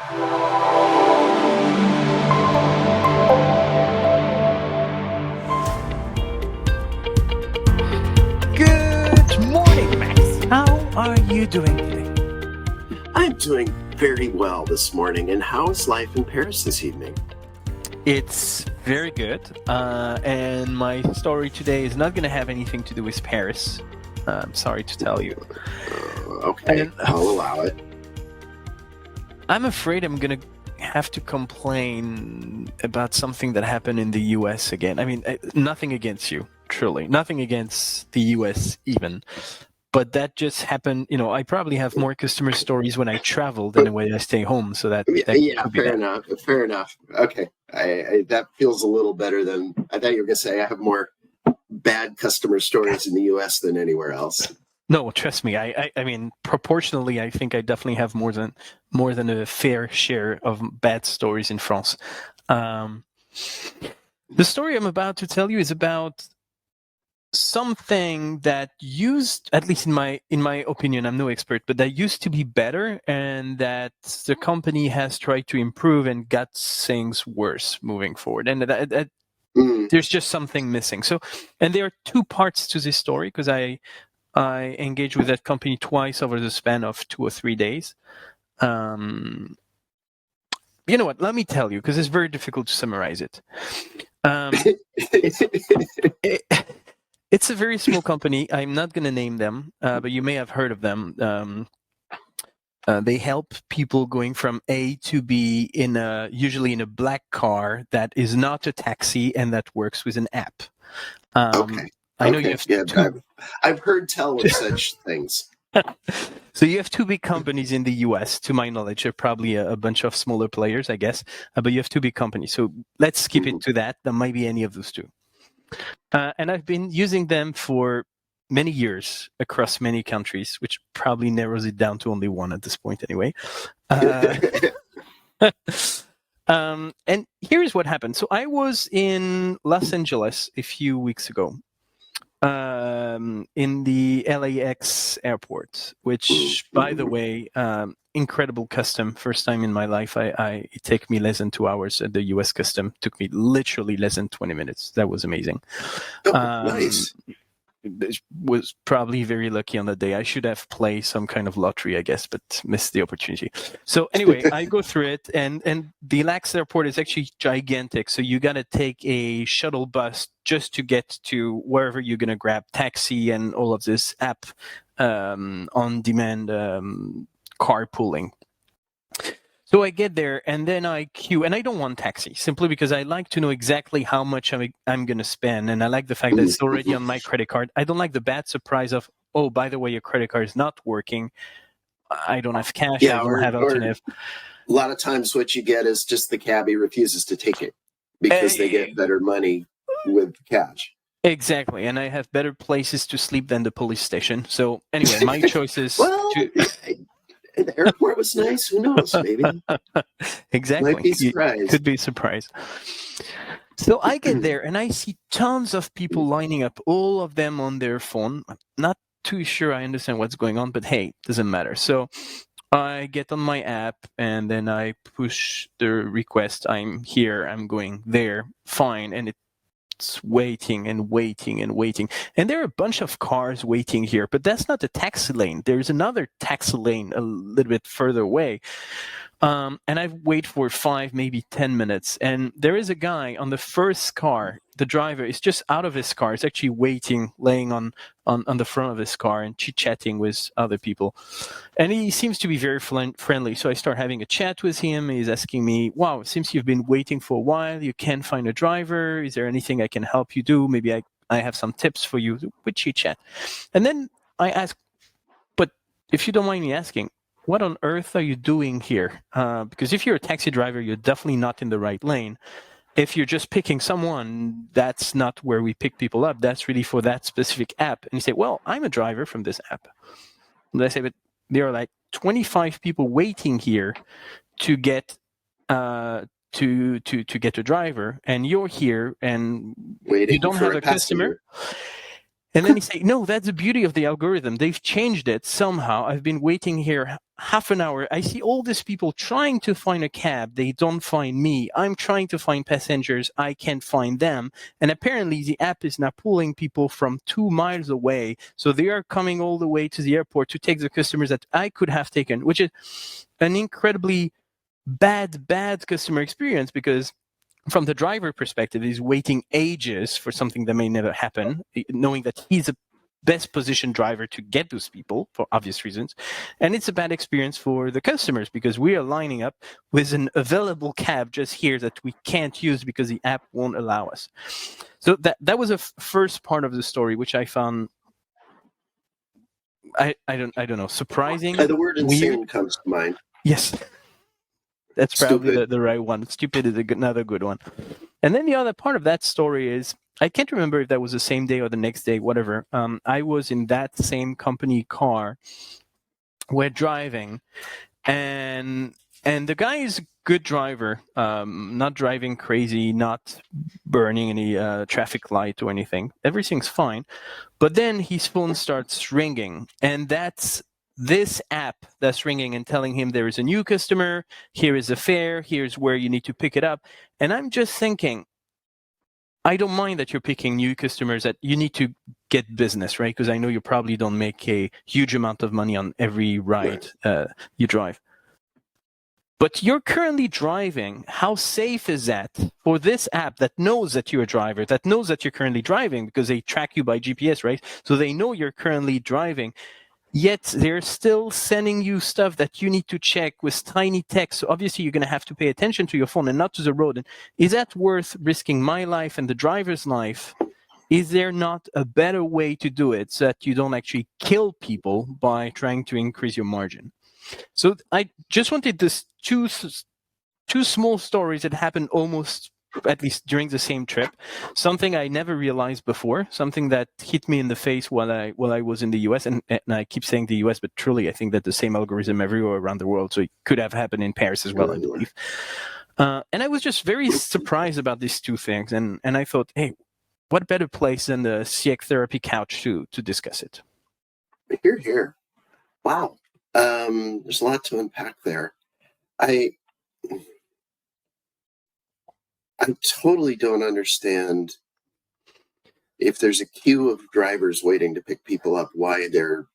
Good morning, Max. How are you doing today? I'm doing very well this morning. And how is life in Paris this evening? It's very good. And my story today is not going to have anything to do with Paris. I'm sorry to tell you. Okay, I'll allow it. I'm afraid I'm going to have to complain about something that happened in the US again. I mean, nothing against you, truly. Nothing against the US even. But that just happened. I probably have more customer stories when I travel than when I stay home. So that Yeah, could be fair that. enough. Fair enough. Okay, that feels a little better than I thought you were going to say. I have more bad customer stories in the U.S. than anywhere else. No, trust me. I mean, proportionally, I think I definitely have more than a fair share of bad stories in France. The story I'm about to tell you is about something that used, at least in my opinion, I'm no expert, but that used to be better, and that the company has tried to improve and got things worse moving forward. And there's just something missing. So, and there are two parts to this story because I engaged with that company twice over the span of 2 or 3 days. You know what? Let me tell you, because it's very difficult to summarize it. It's a very small company. I'm not going to name them, but you may have heard of them. They help people going from A to B usually in a black car that is not a taxi and that works with an app. Okay. I know you have two. I've heard tell of such things. So you have two big companies in the US, to my knowledge. There are probably a bunch of smaller players, I guess, but you have two big companies. So let's skip it to that. There might be any of those two. And I've been using them for many years across many countries, which probably narrows it down to only one at this point anyway. And here's what happened. So I was in Los Angeles a few weeks ago. In the LAX airport, which, by the way, incredible custom. First time in my life, it took me less than 2 hours at the US custom. Took me literally less than 20 minutes. That was amazing. Nice. Was probably very lucky on that day. I should have played some kind of lottery, I guess, but missed the opportunity. So anyway, I go through it, and the LAX airport is actually gigantic. So you got to take a shuttle bus just to get to wherever you're going to grab taxi and all of this app on-demand carpooling. So I get there, and then I queue, and I don't want taxi, simply because I like to know exactly how much I'm going to spend, and I like the fact that it's already on my credit card. I don't like the bad surprise of, oh, by the way, your credit card is not working. I don't have cash. I don't have alternative. A lot of times what you get is just the cabbie refuses to take it because they get better money with cash. Exactly, and I have better places to sleep than the police station. So anyway, my choice is the airport was nice. Who knows? Maybe. Exactly. Might be surprised. Could be surprised. So I get there and I see tons of people lining up, all of them on their phone. I'm not too sure I understand what's going on, but hey, doesn't matter. So I get on my app and then I push the request. I'm here. I'm going there. Fine. And it's waiting and waiting and waiting. And there are a bunch of cars waiting here, but that's not the taxi lane. There's another taxi lane a little bit further away. And I wait for 5, maybe 10 minutes. And there is a guy on the first car. The driver is just out of his car. He's actually waiting, laying on the front of his car and chit-chatting with other people. And he seems to be very friendly. So I start having a chat with him. He's asking me, wow, it seems you've been waiting for a while. You can't find a driver. Is there anything I can help you do? Maybe I have some tips for you. We chit-chat. And then I ask, but if you don't mind me asking, what on earth are you doing here? Because if you're a taxi driver, you're definitely not in the right lane. If you're just picking someone, that's not where we pick people up. That's really for that specific app. And you say, well, I'm a driver from this app. And I say, but there are like 25 people waiting here to get to get a driver, and you're here and waiting you don't have a customer. And then you say, no, that's the beauty of the algorithm. They've changed it somehow. I've been waiting here half an hour, I see all these people trying to find a cab. They don't find me. I'm trying to find passengers. I can't find them. And apparently the app is now pulling people from 2 miles away. So they are coming all the way to the airport to take the customers that I could have taken, which is an incredibly bad customer experience, because from the driver perspective, he's waiting ages for something that may never happen, knowing that he's a best positioned driver to get those people for obvious reasons. And it's a bad experience for the customers, because we are lining up with an available cab just here that we can't use because the app won't allow us. So that was a first part of the story, which I found, I don't know, surprising, The word insane weird. comes to mind. Yes. That's probably Stupid. the right one. Stupid is another good one. And then the other part of that story is, I can't remember if that was the same day or the next day, whatever. I was in that same company car. We're driving, and the guy is a good driver, not driving crazy, not burning any traffic light or anything. Everything's fine. But then his phone starts ringing, and that's this app that's ringing and telling him there is a new customer, here is a fare, here's where you need to pick it up. And I'm just thinking, I don't mind that you're picking new customers, that you need to get business, right? Because I know you probably don't make a huge amount of money on every ride you drive. But you're currently driving. How safe is that for this app that knows that you're a driver, that knows that you're currently driving, because they track you by GPS, right? So they know you're currently driving. Yet they're still sending you stuff that you need to check with tiny text. So obviously you're going to have to pay attention to your phone and not to the road. And is that worth risking my life and the driver's life? Is there not a better way to do it so that you don't actually kill people by trying to increase your margin? So I just wanted this two small stories that happened almost, at least during the same trip, something I never realized before, something that hit me in the face while I was in the US. And I keep saying the US, but truly I think that the same algorithm everywhere around the world. So it could have happened in Paris as well, I believe. And I was just very surprised about these two things. And I thought, hey, what better place than the CX therapy couch to discuss it? Here. Wow. There's a lot to unpack there. I totally don't understand, if there's a queue of drivers waiting to pick people up, why they're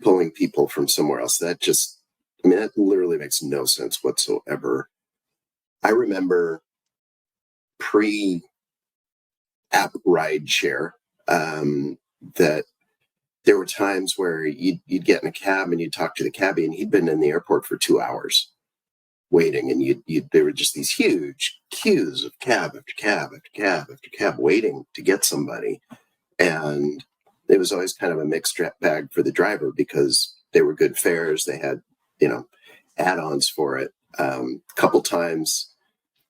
pulling people from somewhere else. That literally makes no sense whatsoever. I remember pre-app ride share that there were times where you'd get in a cab and you'd talk to the cabbie, and he'd been in the airport for 2 hours waiting, and there were just these huge queues of cab after cab after cab after cab waiting to get somebody. And it was always kind of a mixed bag for the driver, because they were good fares. They had, add-ons for it. A couple times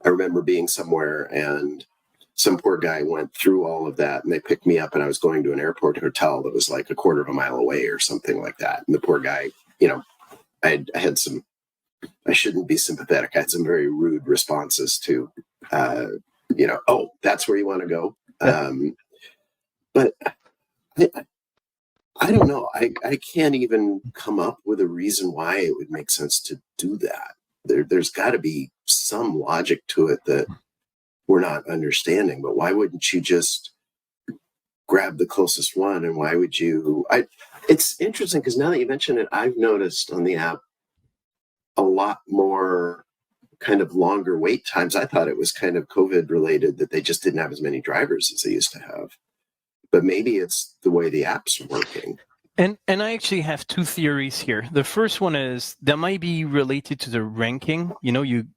I remember being somewhere and some poor guy went through all of that, and they picked me up, and I was going to an airport hotel that was like a quarter of a mile away or something like that. And the poor guy, I had some, I shouldn't be sympathetic. I had some very rude responses to, oh, that's where you want to go. But I don't know. I can't even come up with a reason why it would make sense to do that. There's got to be some logic to it that we're not understanding. But why wouldn't you just grab the closest one? And why would you? It's interesting, because now that you mention it, I've noticed on the app a lot more kind of longer wait times. I thought it was kind of COVID related, that they just didn't have as many drivers as they used to have. But maybe it's the way the app's working. And I actually have two theories here. The first one is that might be related to the ranking. You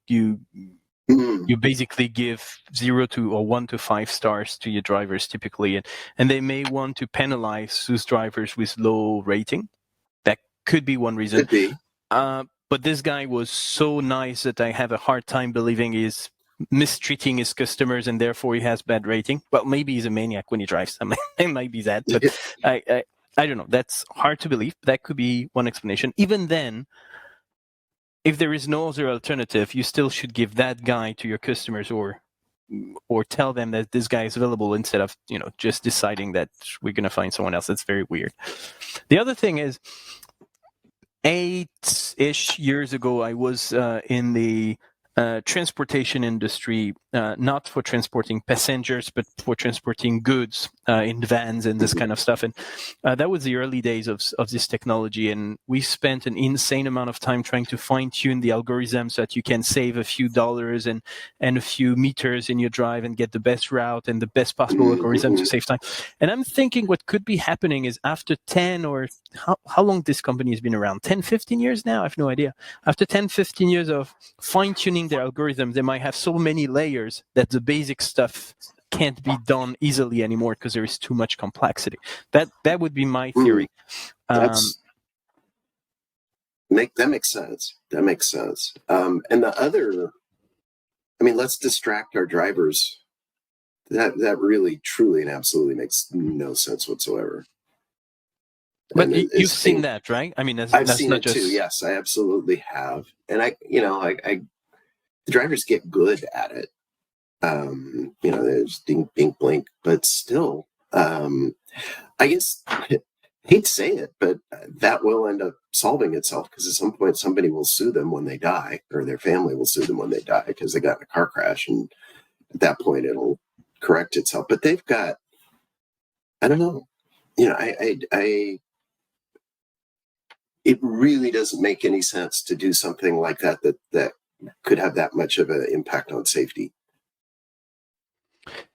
basically give 0 to or 1 to 5 stars to your drivers typically, and they may want to penalize those drivers with low rating. That could be one reason. Could be. But this guy was so nice that I have a hard time believing he's mistreating his customers and therefore he has bad rating. Well, maybe he's a maniac when he drives. It might be that, but I don't know. That's hard to believe. That could be one explanation. Even then, if there is no other alternative, you still should give that guy to your customers, or tell them that this guy is available, instead of just deciding that we're going to find someone else. That's very weird. The other thing is, 8-ish years ago, I was in the transportation industry, not for transporting passengers, but for transporting goods in vans and this kind of stuff. And that was the early days of this technology. And we spent an insane amount of time trying to fine tune the algorithm so that you can save a few dollars and a few meters in your drive and get the best route and the best possible algorithm to save time. And I'm thinking what could be happening is after 10 or how long this company has been around, 10, 15 years now? I have no idea. After 10, 15 years of fine-tuning their algorithm, they might have so many layers that the basic stuff can't be done easily anymore because there is too much complexity. That would be my theory. That makes sense. That makes sense. And the other, I mean, let's distract our drivers. That really, truly, and absolutely makes no sense whatsoever. But you've seen that, right? I mean, I've seen it too. Yes, I absolutely have. And the drivers get good at it. There's ding, ding, blink, but still, I guess, I hate to say it, but that will end up solving itself because at some point somebody will sue them when they die, or their family will sue them when they die because they got in a car crash, and at that point it'll correct itself. But they've got, I don't know, it really doesn't make any sense to do something like that could have that much of an impact on safety.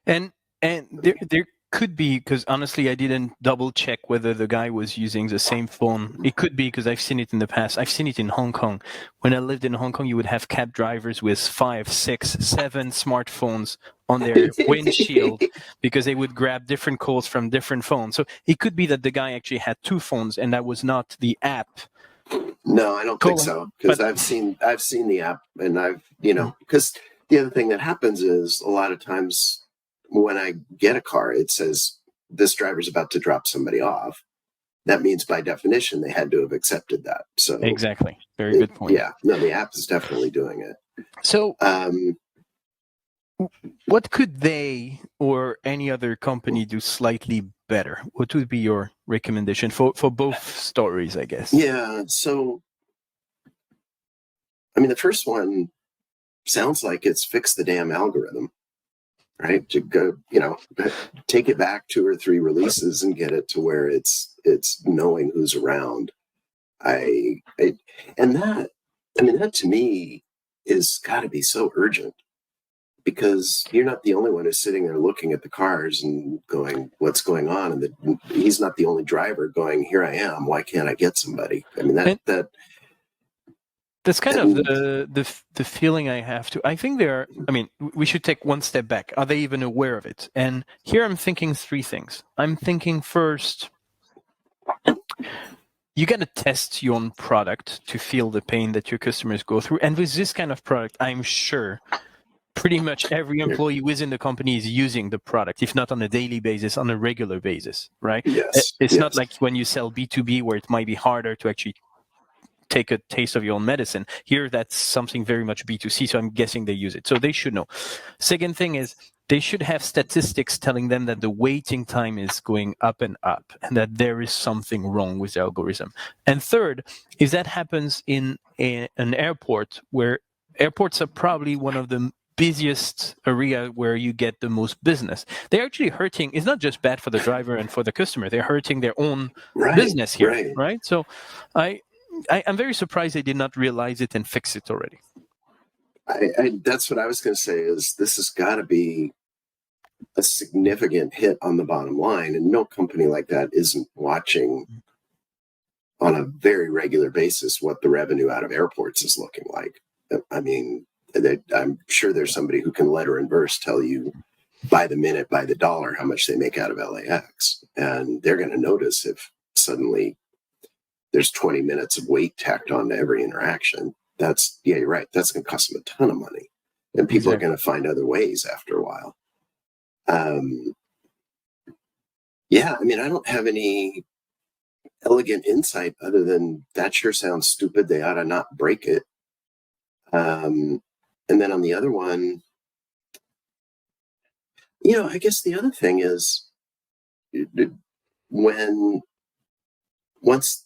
And there could be, because honestly, I didn't double check whether the guy was using the same phone. It could be because I've seen it in the past. I've seen it in Hong Kong. When I lived in Hong Kong, you would have cab drivers with 5, 6, 7 smartphones on their windshield because they would grab different calls from different phones. So it could be that the guy actually had 2 phones and that was not the app. No, I don't think so, because I've seen the app, and because the other thing that happens is a lot of times when I get a car, it says this driver's about to drop somebody off. That means by definition they had to have accepted that. So exactly, very good point. Yeah, no, the app is definitely doing it. So what could they or any other company do slightly better? What would be your recommendation for both stories, I guess? Yeah, so I mean, the first one sounds like it's fix the damn algorithm, right? To go, take it back 2 or 3 releases and get it to where it's knowing who's around. That to me is got to be so urgent, because you're not the only one who's sitting there looking at the cars and going, what's going on? And he's not the only driver going, here I am. Why can't I get somebody? I mean, that's kind of the feeling I have too. I think we should take one step back. Are they even aware of it? And here I'm thinking 3 things. I'm thinking first, you got to test your own product to feel the pain that your customers go through. And with this kind of product, I'm sure pretty much every employee within the company is using the product, if not on a daily basis, on a regular basis, right? Yes. It's not like when you sell B2B where it might be harder to actually take a taste of your own medicine. Here, that's something very much B2C, so I'm guessing they use it. So they should know. Second thing is, they should have statistics telling them that the waiting time is going up and up and that there is something wrong with the algorithm. And third, if that happens in an airport, where airports are probably one of the busiest area where you get the most business, they're actually hurting. It's not just bad for the driver and for the customer. They're hurting their own business here, right? So I'm very surprised they did not realize it and fix it already. That's what I was going to say, is this has got to be a significant hit on the bottom line, and no company like that isn't watching on a very regular basis what the revenue out of airports is looking like. I mean, I'm sure there's somebody who can letter and verse tell you by the minute, by the dollar, how much they make out of LAX, and they're going to notice if suddenly there's 20 minutes of wait tacked on to every interaction. You're right. That's going to cost them a ton of money, and people are going to find other ways after a while. I don't have any elegant insight other than that sure sounds stupid. They ought to not break it. And then on the other one, I guess the other thing is, once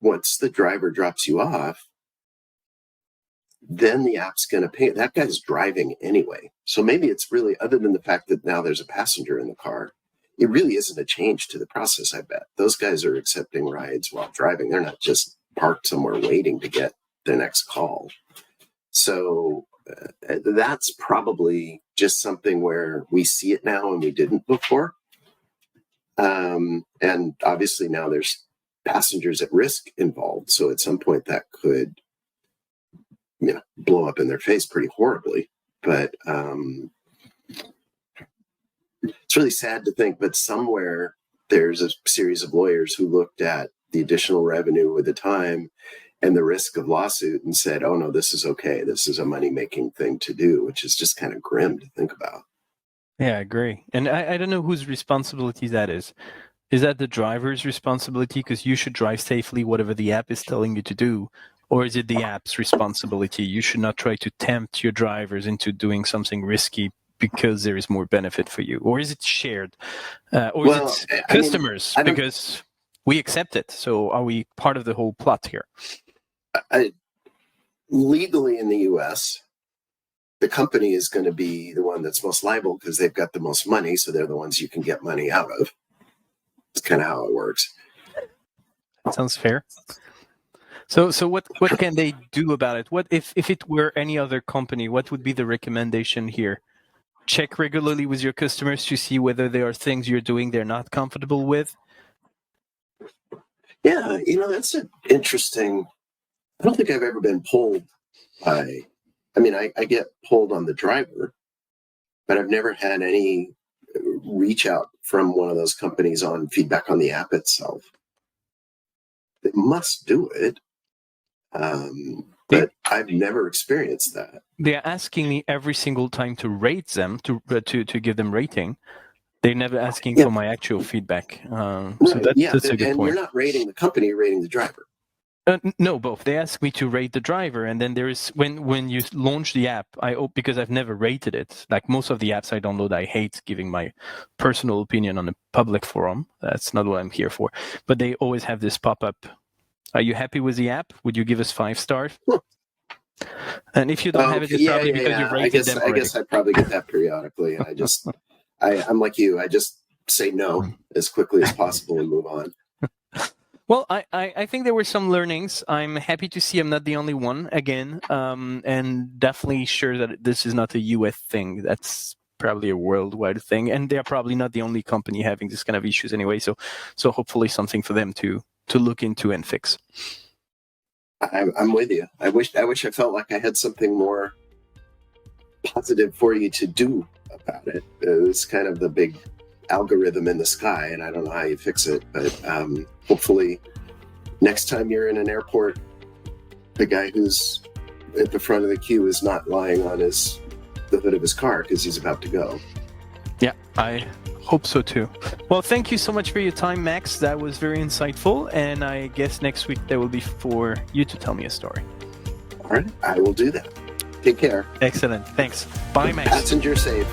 once the driver drops you off, then the app's going to pay. That guy's driving anyway. So maybe it's really, other than the fact that now there's a passenger in the car, it really isn't a change to the process, I bet. Those guys are accepting rides while driving. They're not just parked somewhere waiting to get their next call. So that's probably just something where we see it now and we didn't before. And obviously now there's passengers at risk involved. So at some point that could, blow up in their face pretty horribly. But it's really sad to think, but somewhere there's a series of lawyers who looked at the additional revenue at the time and the risk of lawsuit and said, oh no, this is okay. This is a money-making thing to do, which is just kind of grim to think about. Yeah, I agree. And I don't know whose responsibility that is. Is that the driver's responsibility because you should drive safely, whatever the app is telling you to do? Or is it the app's responsibility? You should not try to tempt your drivers into doing something risky because there is more benefit for you. Or is it shared? Or is it customers? Because we accept it. So are we part of the whole plot here? Legally in the US, the company is going to be the one that's most liable because they've got the most money. So they're the ones you can get money out of. It's kind of how it works. That sounds fair. So what can they do about it? What if it were any other company, what would be the recommendation here? Check regularly with your customers to see whether there are things you're doing they're not comfortable with? Yeah, that's an interesting... I don't think I've ever been pulled by... I get pulled on the driver, but I've never had any reach out from one of those companies on feedback on the app itself. They must do it. But I've never experienced that. They're asking me every single time to rate them, to give them rating. They're never asking for my actual feedback. Right. So that's a good and point. You're not rating the company, you're rating the driver. No, both. They ask me to rate the driver, and then there is when you launch the app, because I've never rated it. Like most of the apps I download, I hate giving my personal opinion on a public forum. That's not what I'm here for. But they always have this pop-up. Are you happy with the app? Would you give us 5 stars? And if you don't have it, it's probably because you rated them already. I guess I probably get that periodically, and I'm like you. I just say no as quickly as possible and move on. Well, I think there were some learnings. I'm happy to see I'm not the only one again, and definitely sure that this is not a US thing. That's probably a worldwide thing, and they're probably not the only company having this kind of issues anyway. So hopefully something for them to look into and fix. I'm with you. I wish I felt like I had something more positive for you to do about it. It's kind of the big algorithm in the sky, and I don't know how you fix it, but hopefully next time you're in an airport, the guy who's at the front of the queue is not lying on the hood of his car because he's about to go. Yeah, I hope so too. Well, thank you so much for your time, Max. That was very insightful, and I guess next week there will be for you to tell me a story. All right, I will do that. Take care. Excellent. Thanks. Bye, Max. Passenger safe.